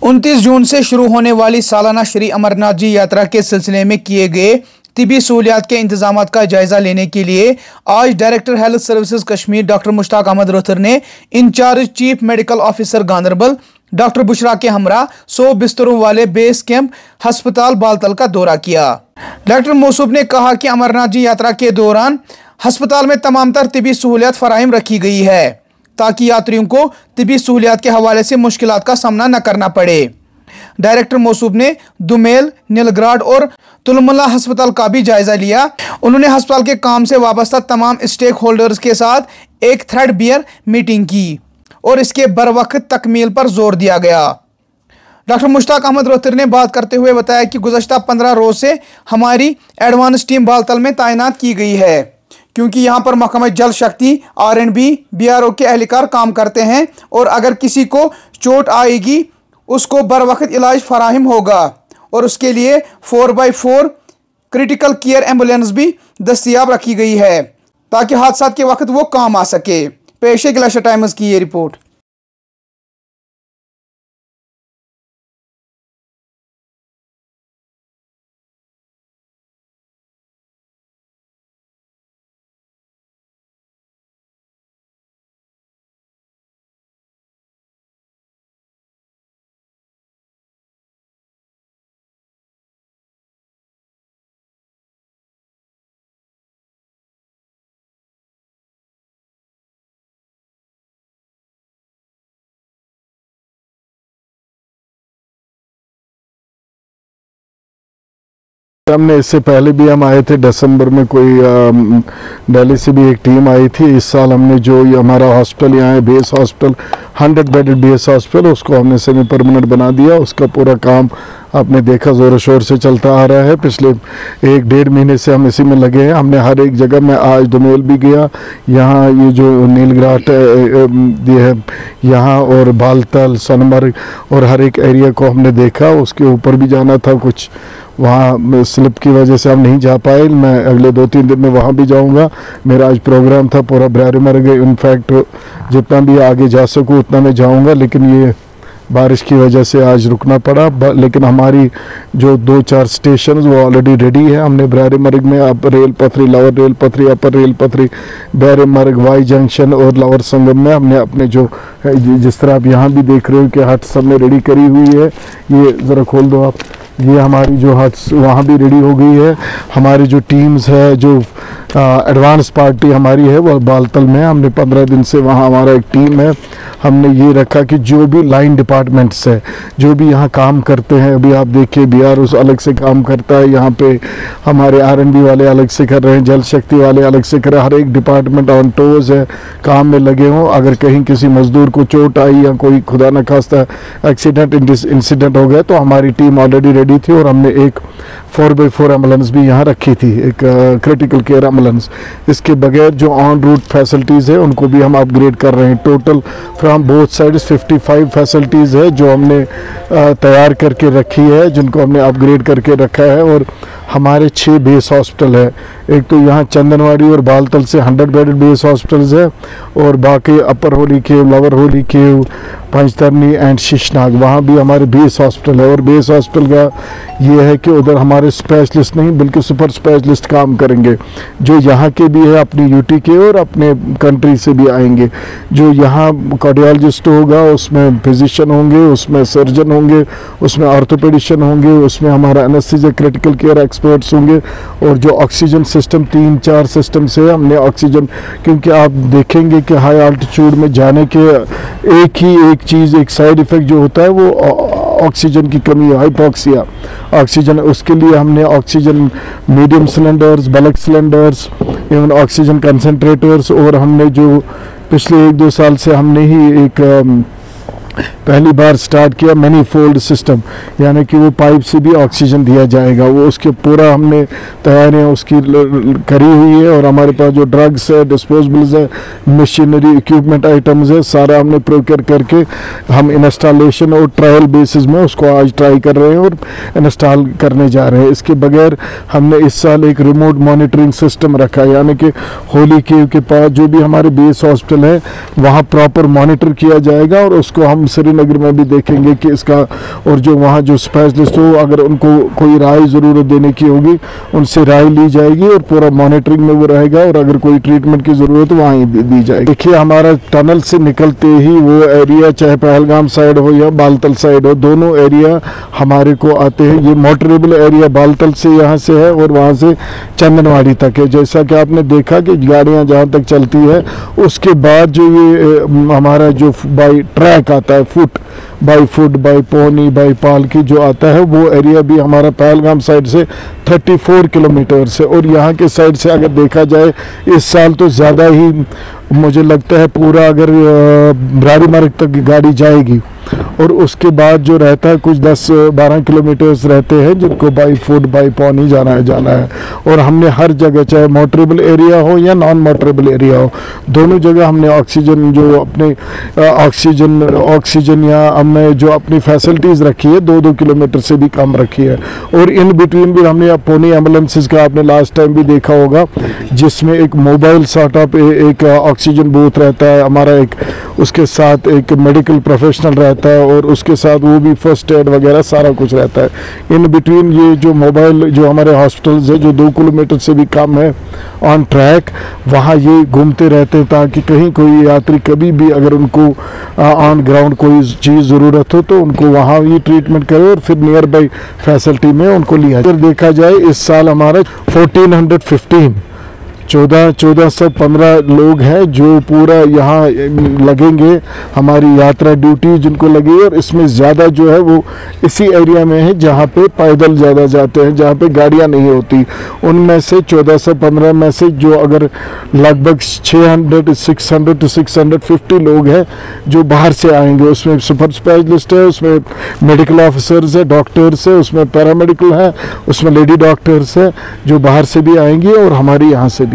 29 जून से शुरू होने वाली सालाना श्री अमरनाथ जी यात्रा के सिलसिले में किए गए तिबी सहूलियात के इंतजामात का जायजा लेने के लिए आज director health services Kashmir doctor Mushtaq Ahmad Rohtar ने incharge chief medical officer Ganderbal doctor Bushra के हमरा 100 बिस्तरों वाले बेस कैंप अस्पताल बालतल का दौरा किया। डॉक्टर मौसूफ ने कहा कि अमरनाथ जी यात्रा के दौरान अस्पताल में तमाम तर तिबी सहूलियात फराहम रखी गई है ताकि यात्रियों को तिबी सहूलियात के हवाले से मुश्किलात का सामना न करना पड़े। डायरेक्टर मौसूफ ने दुमेल, नीलग्राड और तुलमुल्ला अस्पताल का भी जायजा लिया। उन्होंने अस्पताल के काम से वाबस्ता तमाम स्टेक होल्डर्स के साथ एक थ्रेडबेयर मीटिंग की और इसके बरवक्त तकमील पर जोर दिया गया। डॉक्टर मुश्ताक अहमद रोहतर ने बात करते हुए बताया कि गुज़श्ता 15 रोज से हमारी एडवांस टीम बालतल में तैनात की गई है क्योंकि यहाँ पर महकमा जल शक्ति R&B BRO के एहलकार काम करते हैं और अगर किसी को चोट आएगी उसको बर वक्त इलाज फराहम होगा और उसके लिए 4x4 क्रिटिकल केयर एम्बुलेंस भी दस्तियाब रखी गई है ताकि हादसा के वक्त वो काम आ सके। पेश है ग्लेशियर टाइम्स की ये रिपोर्ट। हमने इससे पहले भी हम आए थे दिसंबर में, कोई दिल्ली से भी एक टीम आई थी। इस साल हमने जो हमारा हॉस्पिटल यहाँ है base hospital 100 bedded base hospital, उसको हमने सेमी परमानेंट बना दिया। उसका पूरा काम आपने देखा जोर शोर से चलता आ रहा है। पिछले 1-1.5 महीने से हम इसी में लगे हैं। हमने हर एक जगह में, आज दुमेल भी गया, यहाँ ये जो नीलग्राट ये है यहाँ और बालतल सोनमर्ग और हर एक एरिया को हमने देखा। उसके ऊपर भी जाना था, कुछ वहाँ स्लिप की वजह से हम नहीं जा पाए। मैं अगले 2-3 दिन में वहाँ भी जाऊँगा। मेरा आज प्रोग्राम था पूरा ब्रारीमर्ग, इनफैक्ट जितना भी आगे जा सकूँ उतना मैं जाऊँगा, लेकिन ये बारिश की वजह से आज रुकना पड़ा। लेकिन हमारी जो 2-4 स्टेशन वो ऑलरेडी रेडी है। हमने ब्रारीमर्ग में अप रेल पथरी, लोअर रेल पथरी, अपर रेल पथरी, ब्रारीमर्ग, वाई जंक्शन और लोअर संगम में हमने अपने जो जिस तरह आप यहाँ भी देख रहे हो कि हट सब में रेडी करी हुई है। ये ज़रा खोल दो आप, ये हमारी जो हट्स वहाँ भी रेडी हो गई है। हमारी जो टीम्स है, जो एडवांस पार्टी हमारी है वो बालतल में। हमने 15 दिन से वहाँ हमारा एक टीम है। हमने ये रखा कि जो भी लाइन डिपार्टमेंट्स है, जो भी यहाँ काम करते हैं, अभी आप देखिए BRO अलग से काम करता है, यहाँ पे हमारे R&B वाले अलग से कर रहे हैं, जल शक्ति वाले अलग से कर रहे हैं। हर एक डिपार्टमेंट ऑन टोज है, काम में लगे हों। अगर कहीं किसी मजदूर को चोट आई या कोई खुदा न खास्ता एक्सीडेंट इंसिडेंट हो गया तो हमारी टीम ऑलरेडी रेडी थी और हमने एक 4x4 एम्बुलेंस भी यहाँ रखी थी, एक क्रिटिकल केयर एम्बुलेंस। इसके बगैर जो ऑन रूट फैसिलिटीज़ है उनको भी हम अपग्रेड कर रहे हैं। Total from both sides 55 facilities है जो हमने तैयार करके रखी है, जिनको हमने अपग्रेड करके रखा है। और हमारे 6 बेस हॉस्पिटल है। एक तो यहाँ चंदनवाड़ी और बालतल से 100 बेडेड बेस हॉस्पिटल्स है और बाकी upper holy cave, lower holy cave, Panchtarni and Sheshnag, वहाँ भी हमारे बेस हॉस्पिटल है। और बेस हॉस्पिटल का ये है कि उधर हमारे स्पेशलिस्ट नहीं बल्कि सुपर स्पेशलिस्ट काम करेंगे, जो यहाँ के भी है अपनी यूटी के और अपने कंट्री से भी आएंगे। जो यहाँ कार्डियोलॉजिस्ट होगा उसमें फिजिशियन होंगे, उसमें सर्जन होंगे, उसमें ऑर्थोपेडिशियन होंगे, उसमें हमारा एनेस्थीसिया क्रिटिकल केयर एक्सपर्ट्स होंगे। और जो ऑक्सीजन सिस्टम 3-4 सिस्टम से हमने ऑक्सीजन, क्योंकि आप देखेंगे कि हाई अल्टीट्यूड में जाने के एक साइड इफ़ेक्ट जो होता है वो ऑक्सीजन की कमी है, हाइपोक्सिया ऑक्सीजन। उसके लिए हमने oxygen medium cylinders, bulk cylinders, even oxygen concentrators, और हमने जो पिछले 1-2 साल से हमने ही एक पहली बार स्टार्ट किया मैनीफोल्ड सिस्टम, यानी कि वो पाइप से भी ऑक्सीजन दिया जाएगा। वो उसके पूरा हमने तैयारियाँ उसकी करी हुई है। और हमारे पास जो ड्रग्स है, डिस्पोजेबल्स है, मशीनरी इक्विपमेंट आइटम्स है, सारा हमने प्रोक्योर करके हम इंस्टॉलेशन और ट्रायल बेसिस में उसको आज ट्राई कर रहे हैं और इंस्टॉल करने जा रहे हैं। इसके बगैर हमने इस साल एक रिमोट मॉनिटरिंग सिस्टम रखा है, यानी कि होली केव के पास जो भी हमारे बेस हॉस्पिटल है वहाँ प्रॉपर मॉनिटर किया जाएगा और उसको हम हम श्रीनगर में भी देखेंगे कि इसका, और जो वहाँ जो स्पेशलिस्ट हो अगर उनको कोई राय ज़रूरत देने की होगी उनसे राय ली जाएगी और पूरा मॉनिटरिंग में वो रहेगा, और अगर कोई ट्रीटमेंट की ज़रूरत है वहाँ दी जाएगी। देखिए हमारा टनल से निकलते ही वो एरिया चाहे पहलगाम साइड हो या बालतल साइड हो, दोनों एरिया हमारे को आते हैं। ये मोटरेबल एरिया बालतल से यहाँ से है और वहाँ से चंदनवाड़ी तक है। जैसा कि आपने देखा कि गाड़ियाँ जहाँ तक चलती है उसके बाद जो ये हमारा जो बाई ट्रैक आता है, फुट बाई पौनी बाई पालकी जो आता है, वो एरिया भी हमारा पहलगाम साइड से 34 किलोमीटर से, और यहाँ के साइड से अगर देखा जाए इस साल तो ज़्यादा ही मुझे लगता है पूरा अगर ब्रारी मार्ग तक गाड़ी जाएगी, और उसके बाद जो रहता है कुछ 10-12 किलोमीटर्स रहते हैं जिनको बाई फुट बाई पौनी जाना है। और हमने हर जगह चाहे मोटरेबल एरिया हो या नॉन मोटरेबल एरिया हो, दोनों जगह हमने ऑक्सीजन जो अपने ऑक्सीजन या हमने जो अपनी फैसिलिटीज़ रखी है 2-2 किलोमीटर से भी कम रखी है। और इन बिटवीन भी हमने पौनी एम्बुलेंसेज का आपने लास्ट टाइम भी देखा होगा, जिसमें एक मोबाइल सॉर्ट ऑफ एक ऑक्सीजन बूथ रहता है हमारा, एक उसके साथ एक मेडिकल प्रोफेशनल रहता है और उसके साथ वो भी फर्स्ट एड वगैरह सारा कुछ रहता है। इन बिटवीन ये जो मोबाइल जो हमारे हॉस्पिटल्स है जो 2 किलोमीटर से भी कम है ऑन ट्रैक, वहाँ ये घूमते रहते हैं ताकि कहीं कोई यात्री कभी भी अगर उनको ऑन ग्राउंड कोई चीज़ ज़रूरत हो तो उनको वहाँ ये ट्रीटमेंट करे और फिर नियर बाई फैसिलिटी में उनको लिया जाए। देखा जाए इस साल हमारा 1415 लोग हैं जो पूरा यहाँ लगेंगे, हमारी यात्रा ड्यूटी जिनको लगी, और इसमें ज़्यादा जो है वो इसी एरिया में है जहाँ पे पैदल ज़्यादा जाते हैं, जहाँ पे गाड़ियाँ नहीं होती। उनमें से 1415 में से जो अगर लगभग 600 to 650 लोग हैं जो बाहर से आएंगे, उसमें सुपर स्पेशलिस्ट है, उसमें मेडिकल ऑफिसर्स है, डॉक्टर्स है, उसमें पैरामेडिकल है, उसमें लेडी डॉक्टर्स है जो बाहर से भी आएंगे और हमारे यहाँ से भी।